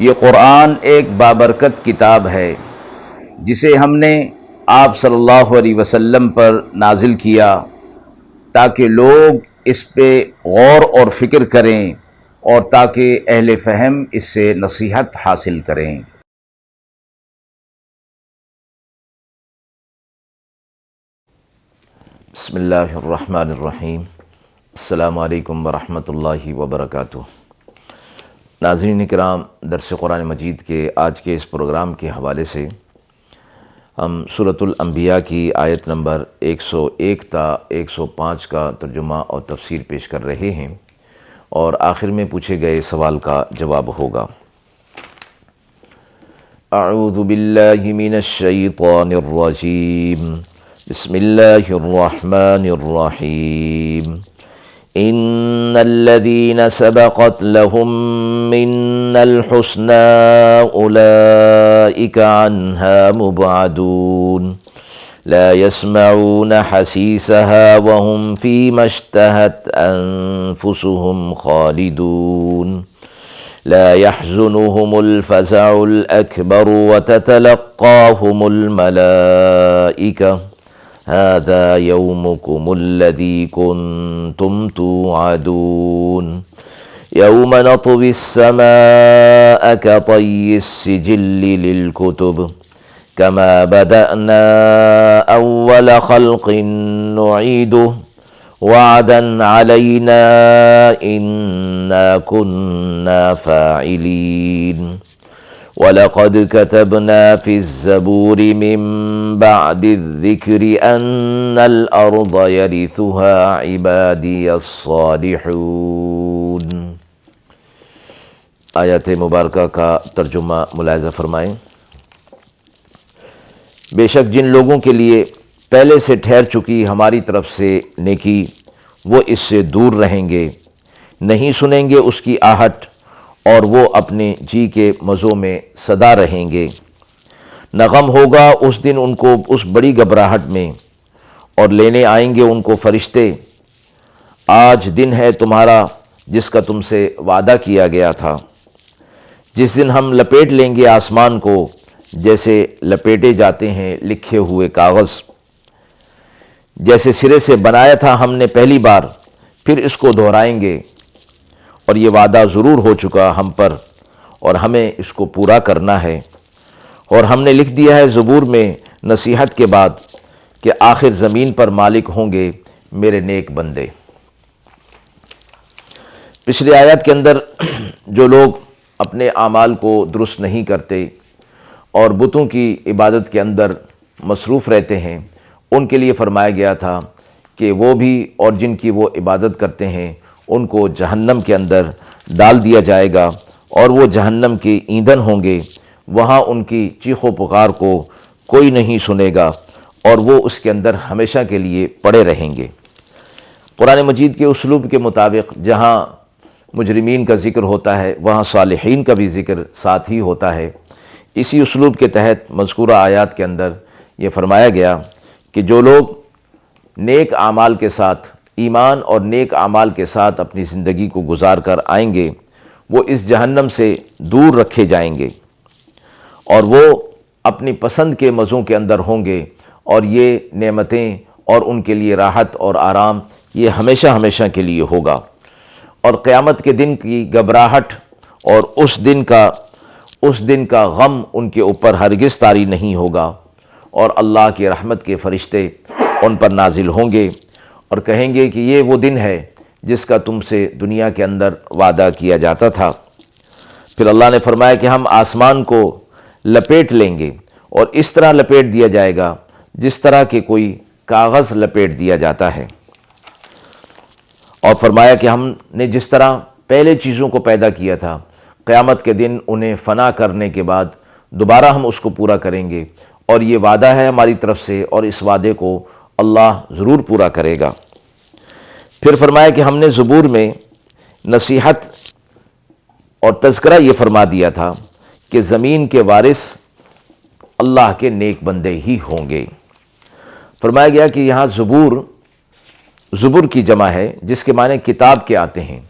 یہ قرآن ایک بابرکت کتاب ہے جسے ہم نے آپ صلی اللہ علیہ وسلم پر نازل کیا تاکہ لوگ اس پہ غور اور فکر کریں اور تاکہ اہل فہم اس سے نصیحت حاصل کریں۔ بسم اللہ الرحمن الرحیم۔ السلام علیکم ورحمۃ اللہ وبرکاتہ۔ ناظرین کرام، درس قرآن مجید کے آج کے اس پروگرام کے حوالے سے ہم سورۃ الانبیاء کی آیت نمبر 101 تا 105 کا ترجمہ اور تفسیر پیش کر رہے ہیں اور آخر میں پوچھے گئے سوال کا جواب ہوگا۔ اعوذ باللہ من الشیطان الرجیم، بسم اللہ الرحمن الرحیم۔ ان الذين سبقت لهم منا الحسنى اولئك عنها مبعدون لا يسمعون حسيسها وهم فيما اشتهت انفسهم خالدون لا يحزنهم الفزع الاكبر وتتلقاهم الملائكة هذا يومكم الذي كنتم توعدون يوم نطوي السماء كطي السجل للكتب كما بدأنا أول خلق نعيده وعدا علينا إنا كنا فاعلين وَلَقَدْ كَتَبْنَا فِي الزَّبُورِ مِن بَعْدِ الذِّكْرِ أَنَّ الْأَرْضَ يَرِثُهَا عِبَادِيَ الصَّالِحُونَ۔ آیات مبارکہ کا ترجمہ ملاحظہ فرمائیں۔ بے شک جن لوگوں کے لیے پہلے سے ٹھہر چکی ہماری طرف سے نیکی، وہ اس سے دور رہیں گے، نہیں سنیں گے اس کی آہٹ، اور وہ اپنے جی کے مزوں میں صدا رہیں گے۔ نہ غم ہوگا اس دن ان کو اس بڑی گھبراہٹ میں، اور لینے آئیں گے ان کو فرشتے۔ آج دن ہے تمہارا جس کا تم سے وعدہ کیا گیا تھا، جس دن ہم لپیٹ لیں گے آسمان کو جیسے لپیٹے جاتے ہیں لکھے ہوئے کاغذ، جیسے سرے سے بنایا تھا ہم نے پہلی بار، پھر اس کو دہرائیں گے، اور یہ وعدہ ضرور ہو چکا ہم پر اور ہمیں اس کو پورا کرنا ہے۔ اور ہم نے لکھ دیا ہے زبور میں نصیحت کے بعد کہ آخر زمین پر مالک ہوں گے میرے نیک بندے۔ پچھلی آیات کے اندر جو لوگ اپنے اعمال کو درست نہیں کرتے اور بتوں کی عبادت کے اندر مصروف رہتے ہیں، ان کے لیے فرمایا گیا تھا کہ وہ بھی اور جن کی وہ عبادت کرتے ہیں ان کو جہنم کے اندر ڈال دیا جائے گا، اور وہ جہنم کے ایندھن ہوں گے، وہاں ان کی چیخ و پکار کو کوئی نہیں سنے گا، اور وہ اس کے اندر ہمیشہ کے لیے پڑے رہیں گے۔ قرآن مجید کے اسلوب کے مطابق جہاں مجرمین کا ذکر ہوتا ہے وہاں صالحین کا بھی ذکر ساتھ ہی ہوتا ہے۔ اسی اسلوب کے تحت مذکورہ آیات کے اندر یہ فرمایا گیا کہ جو لوگ نیک اعمال کے ساتھ، ایمان اور نیک اعمال کے ساتھ اپنی زندگی کو گزار کر آئیں گے، وہ اس جہنم سے دور رکھے جائیں گے، اور وہ اپنی پسند کے مزوں کے اندر ہوں گے، اور یہ نعمتیں اور ان کے لیے راحت اور آرام یہ ہمیشہ ہمیشہ کے لیے ہوگا۔ اور قیامت کے دن کی گھبراہٹ اور اس دن کا غم ان کے اوپر ہرگز طاری نہیں ہوگا، اور اللہ کی رحمت کے فرشتے ان پر نازل ہوں گے اور کہیں گے کہ یہ وہ دن ہے جس کا تم سے دنیا کے اندر وعدہ کیا جاتا تھا۔ پھر اللہ نے فرمایا کہ ہم آسمان کو لپیٹ لیں گے، اور اس طرح لپیٹ دیا جائے گا جس طرح کہ کوئی کاغذ لپیٹ دیا جاتا ہے، اور فرمایا کہ ہم نے جس طرح پہلے چیزوں کو پیدا کیا تھا، قیامت کے دن انہیں فنا کرنے کے بعد دوبارہ ہم اس کو پورا کریں گے، اور یہ وعدہ ہے ہماری طرف سے، اور اس وعدے کو اللہ ضرور پورا کرے گا۔ پھر فرمایا کہ ہم نے زبور میں نصیحت اور تذکرہ یہ فرما دیا تھا کہ زمین کے وارث اللہ کے نیک بندے ہی ہوں گے۔ فرمایا گیا کہ یہاں زبور کی جمع ہے جس کے معنی کتاب کے آتے ہیں،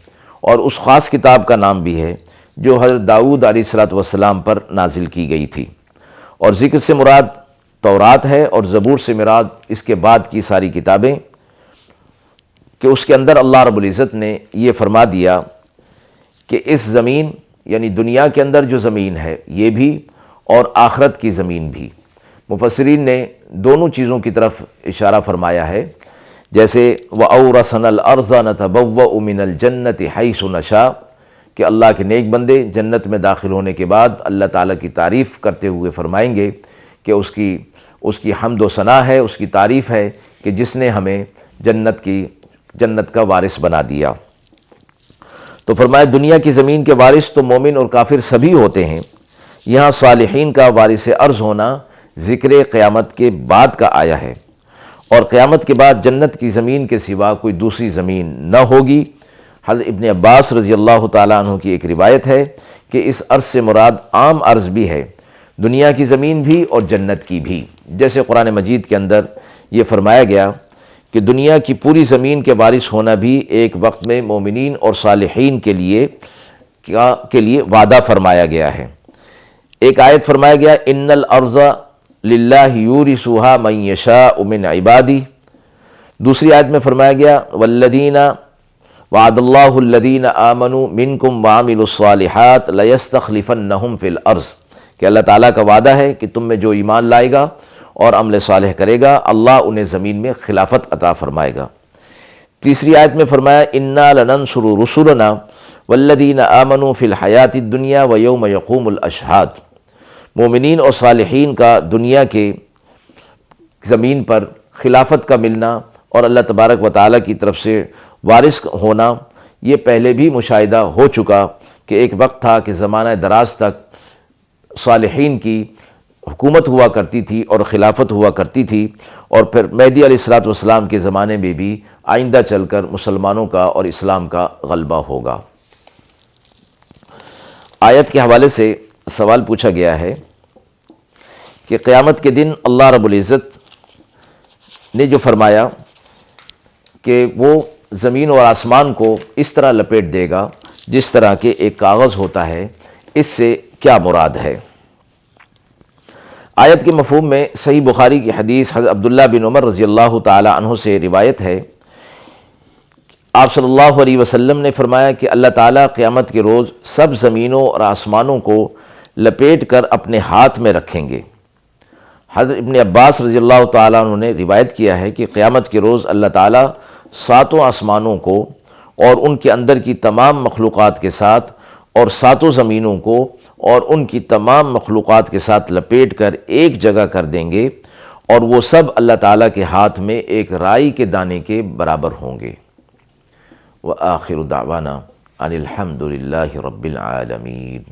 اور اس خاص کتاب کا نام بھی ہے جو حضرت داؤد علیہ الصلوۃ والسلام پر نازل کی گئی تھی، اور ذکر سے مراد تورات ہے، اور زبور سے مراد اس کے بعد کی ساری کتابیں، کہ اس کے اندر اللہ رب العزت نے یہ فرما دیا کہ اس زمین یعنی دنیا کے اندر جو زمین ہے یہ بھی، اور آخرت کی زمین بھی۔ مفسرین نے دونوں چیزوں کی طرف اشارہ فرمایا ہے، جیسے وَأَوْرَثَنَا الْأَرْضَ نَتَبَوَّأُ مِنَ الْجَنَّةِ حَيْثُ نَشَاءُ، کہ اللہ کے نیک بندے جنت میں داخل ہونے کے بعد اللہ تعالیٰ کی تعریف کرتے ہوئے فرمائیں گے کہ اس کی حمد و ثنا ہے، اس کی تعریف ہے کہ جس نے ہمیں جنت کا وارث بنا دیا۔ تو فرمایا دنیا کی زمین کے وارث تو مومن اور کافر سبھی ہوتے ہیں، یہاں صالحین کا وارث ارض ہونا ذکر قیامت کے بعد کا آیا ہے، اور قیامت کے بعد جنت کی زمین کے سوا کوئی دوسری زمین نہ ہوگی۔ حضرت ابن عباس رضی اللہ تعالیٰ عنہ کی ایک روایت ہے کہ اس ارض سے مراد عام ارض بھی ہے، دنیا کی زمین بھی اور جنت کی بھی، جیسے قرآن مجید کے اندر یہ فرمایا گیا کہ دنیا کی پوری زمین کے وارث ہونا بھی ایک وقت میں مومنین اور صالحین کے لیے وعدہ فرمایا گیا ہے۔ ایک آیت فرمایا گیا ان الارض للہ یورثها من یشاء من عبادہ، دوسری آیت میں فرمایا گیا والذین وعد اللہ الذین آمنوا منکم وعملوا الصالحات لیستخلفنہم فی الارض، کہ اللہ تعالیٰ کا وعدہ ہے کہ تم میں جو ایمان لائے گا اور عمل صالح کرے گا اللہ انہیں زمین میں خلافت عطا فرمائے گا۔ تیسری آیت میں فرمایا انا لننصر رسلنا والذین آمنوا فی الحیات الدنیا ویوم یقوم الاشہاد، مومنین اور صالحین کا دنیا کے زمین پر خلافت کا ملنا اور اللہ تبارک و تعالیٰ کی طرف سے وارث ہونا، یہ پہلے بھی مشاہدہ ہو چکا کہ ایک وقت تھا کہ زمانہ دراز تک صالحین کی حکومت ہوا کرتی تھی اور خلافت ہوا کرتی تھی، اور پھر مہدی علیہ الصلوۃ والسلام کے زمانے میں بھی آئندہ چل کر مسلمانوں کا اور اسلام کا غلبہ ہوگا۔ آیت کے حوالے سے سوال پوچھا گیا ہے کہ قیامت کے دن اللہ رب العزت نے جو فرمایا کہ وہ زمین اور آسمان کو اس طرح لپیٹ دے گا جس طرح کہ ایک کاغذ ہوتا ہے، اس سے کیا مراد ہے؟ آیت کے مفہوم میں صحیح بخاری کی حدیث حضرت عبداللہ بن عمر رضی اللہ تعالی عنہ سے روایت ہے، آپ صلی اللہ علیہ وسلم نے فرمایا کہ اللہ تعالیٰ قیامت کے روز سب زمینوں اور آسمانوں کو لپیٹ کر اپنے ہاتھ میں رکھیں گے۔ حضرت ابن عباس رضی اللہ تعالیٰ عنہ نے روایت کیا ہے کہ قیامت کے روز اللہ تعالیٰ ساتوں آسمانوں کو اور ان کے اندر کی تمام مخلوقات کے ساتھ، اور ساتوں زمینوں کو اور ان کی تمام مخلوقات کے ساتھ لپیٹ کر ایک جگہ کر دیں گے، اور وہ سب اللہ تعالیٰ کے ہاتھ میں ایک رائی کے دانے کے برابر ہوں گے۔ وآخر دعوانا ان الحمد للہ رب العالمین۔